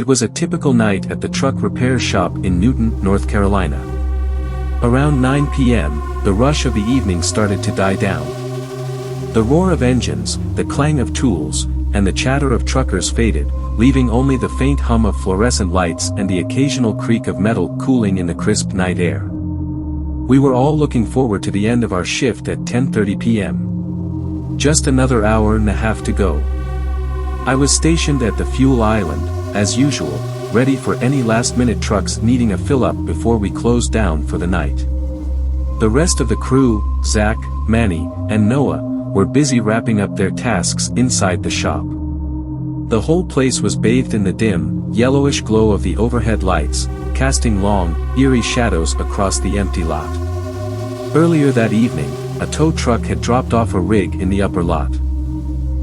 It was a typical night at the truck repair shop in Newton, North Carolina. Around 9 p.m., the rush of the evening started to die down. The roar of engines, the clang of tools, and the chatter of truckers faded, leaving only the faint hum of fluorescent lights and the occasional creak of metal cooling in the crisp night air. We were all looking forward to the end of our shift at 10:30 p.m. Just another hour and a half to go. I was stationed at the fuel island, as usual, ready for any last-minute trucks needing a fill-up before we closed down for the night. The rest of the crew, Zach, Manny, and Noah, were busy wrapping up their tasks inside the shop. The whole place was bathed in the dim, yellowish glow of the overhead lights, casting long, eerie shadows across the empty lot. Earlier that evening, a tow truck had dropped off a rig in the upper lot.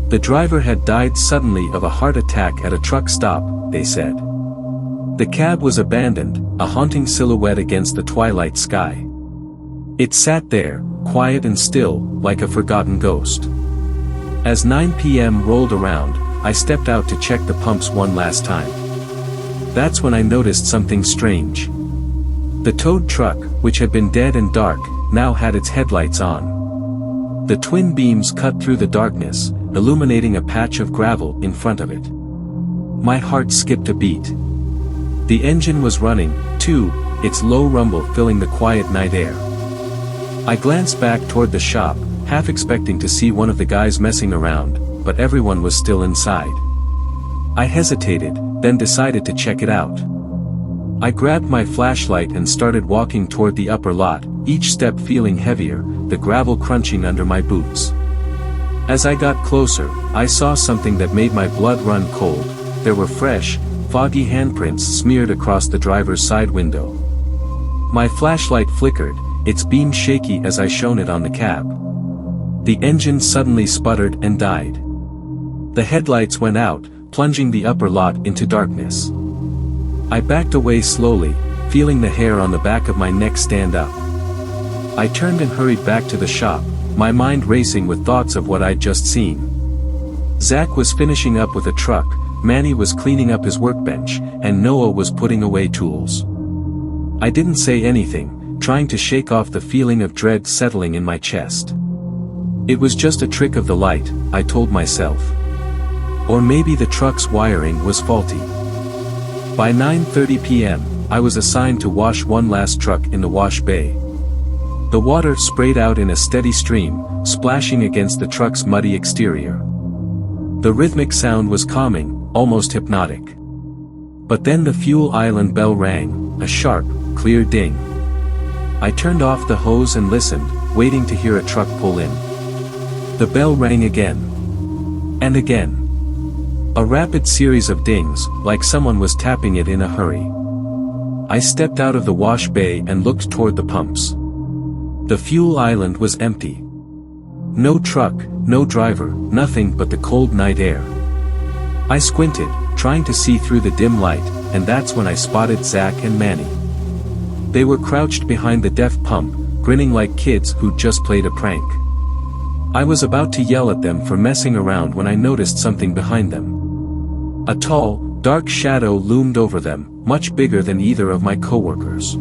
The driver had died suddenly of a heart attack at a truck stop, they said. The cab was abandoned, a haunting silhouette against the twilight sky. It sat there, quiet and still, like a forgotten ghost. As 9 p.m. rolled around, I stepped out to check the pumps one last time. That's when I noticed something strange. The towed truck, which had been dead and dark, now had its headlights on. The twin beams cut through the darkness, illuminating a patch of gravel in front of it. My heart skipped a beat. The engine was running, too, its low rumble filling the quiet night air. I glanced back toward the shop, half expecting to see one of the guys messing around, but everyone was still inside. I hesitated, then decided to check it out. I grabbed my flashlight and started walking toward the upper lot, each step feeling heavier, the gravel crunching under my boots. As I got closer, I saw something that made my blood run cold. There were fresh, foggy handprints smeared across the driver's side window. My flashlight flickered, its beam shaky as I shone it on the cab. The engine suddenly sputtered and died. The headlights went out, plunging the upper lot into darkness. I backed away slowly, feeling the hair on the back of my neck stand up. I turned and hurried back to the shop, my mind racing with thoughts of what I'd just seen. Zach was finishing up with a truck, Manny was cleaning up his workbench, and Noah was putting away tools. I didn't say anything, trying to shake off the feeling of dread settling in my chest. It was just a trick of the light, I told myself. Or maybe the truck's wiring was faulty. By 9:30 p.m., I was assigned to wash one last truck in the wash bay. The water sprayed out in a steady stream, splashing against the truck's muddy exterior. The rhythmic sound was calming, almost hypnotic. But then the fuel island bell rang, a sharp, clear ding. I turned off the hose and listened, waiting to hear a truck pull in. The bell rang again. And again. A rapid series of dings, like someone was tapping it in a hurry. I stepped out of the wash bay and looked toward the pumps. The fuel island was empty. No truck, no driver, nothing but the cold night air. I squinted, trying to see through the dim light, and that's when I spotted Zach and Manny. They were crouched behind the DEF pump, grinning like kids who'd just played a prank. I was about to yell at them for messing around when I noticed something behind them. A tall, dark shadow loomed over them, much bigger than either of my coworkers.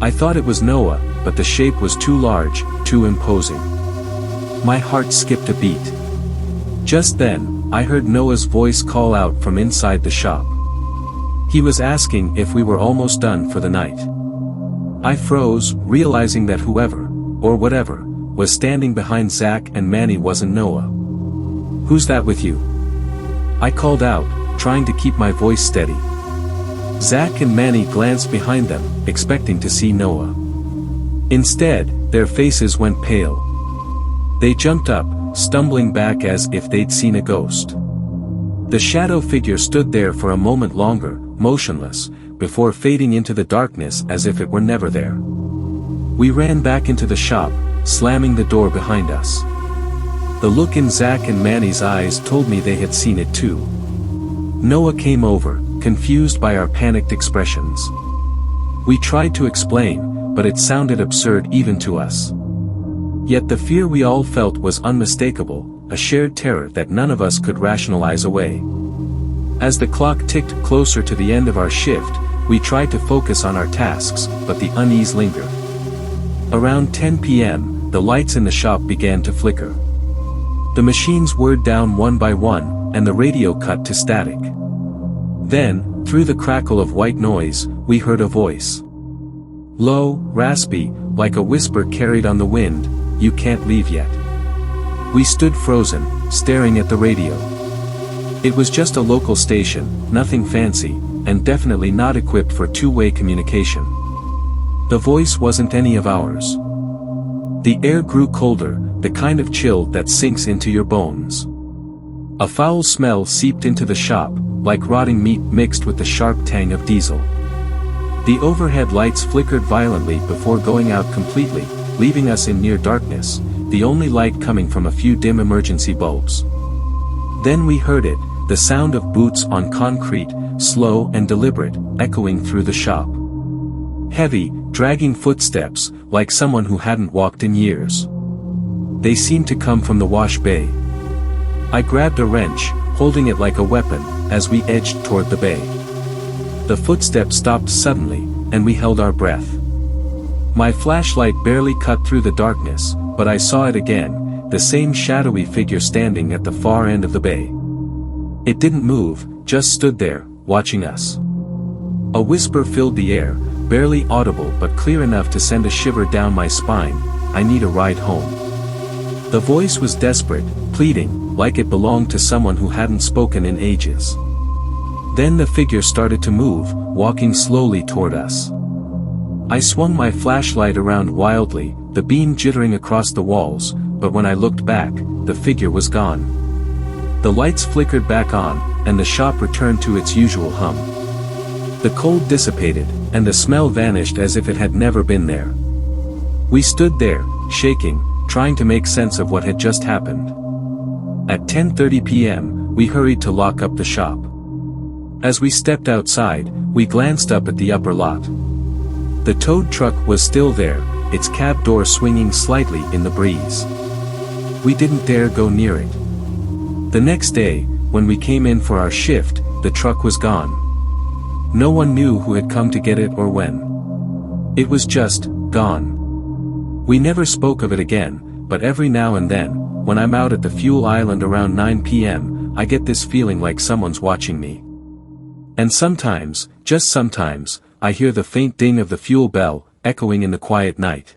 I thought it was Noah, but the shape was too large, too imposing. My heart skipped a beat. Just then, I heard Noah's voice call out from inside the shop. He was asking if we were almost done for the night. I froze, realizing that whoever, or whatever, was standing behind Zach and Manny wasn't Noah. "Who's that with you?" I called out, trying to keep my voice steady. Zach and Manny glanced behind them, expecting to see Noah. Instead, their faces went pale. They jumped up, stumbling back as if they'd seen a ghost. The shadow figure stood there for a moment longer, motionless, before fading into the darkness as if it were never there. We ran back into the shop, slamming the door behind us. The look in Zach and Manny's eyes told me they had seen it too. Noah came over, confused by our panicked expressions. We tried to explain, but it sounded absurd even to us. Yet the fear we all felt was unmistakable, a shared terror that none of us could rationalize away. As the clock ticked closer to the end of our shift, we tried to focus on our tasks, but the unease lingered. Around 10 p.m., the lights in the shop began to flicker. The machines whirred down one by one, and the radio cut to static. Then, through the crackle of white noise, we heard a voice. Low, raspy, like a whisper carried on the wind, "You can't leave yet." We stood frozen, staring at the radio. It was just a local station, nothing fancy, and definitely not equipped for two-way communication. The voice wasn't any of ours. The air grew colder, the kind of chill that sinks into your bones. A foul smell seeped into the shop, like rotting meat mixed with the sharp tang of diesel. The overhead lights flickered violently before going out completely, leaving us in near darkness, the only light coming from a few dim emergency bulbs. Then we heard it, the sound of boots on concrete, slow and deliberate, echoing through the shop. Heavy, dragging footsteps, like someone who hadn't walked in years. They seemed to come from the wash bay. I grabbed a wrench, holding it like a weapon, as we edged toward the bay. The footsteps stopped suddenly, and we held our breath. My flashlight barely cut through the darkness, but I saw it again, the same shadowy figure standing at the far end of the bay. It didn't move, just stood there, watching us. A whisper filled the air, barely audible but clear enough to send a shiver down my spine, "I need a ride home." The voice was desperate, pleading, like it belonged to someone who hadn't spoken in ages. Then the figure started to move, walking slowly toward us. I swung my flashlight around wildly, the beam jittering across the walls, but when I looked back, the figure was gone. The lights flickered back on, and the shop returned to its usual hum. The cold dissipated, and the smell vanished as if it had never been there. We stood there, shaking, trying to make sense of what had just happened. At 10:30 p.m., we hurried to lock up the shop. As we stepped outside, we glanced up at the upper lot. The towed truck was still there, its cab door swinging slightly in the breeze. We didn't dare go near it. The next day, when we came in for our shift, the truck was gone. No one knew who had come to get it or when. It was just gone. We never spoke of it again, but every now and then, when I'm out at the fuel island around 9 p.m., I get this feeling like someone's watching me. And sometimes, just sometimes, I hear the faint ding of the fuel bell, echoing in the quiet night.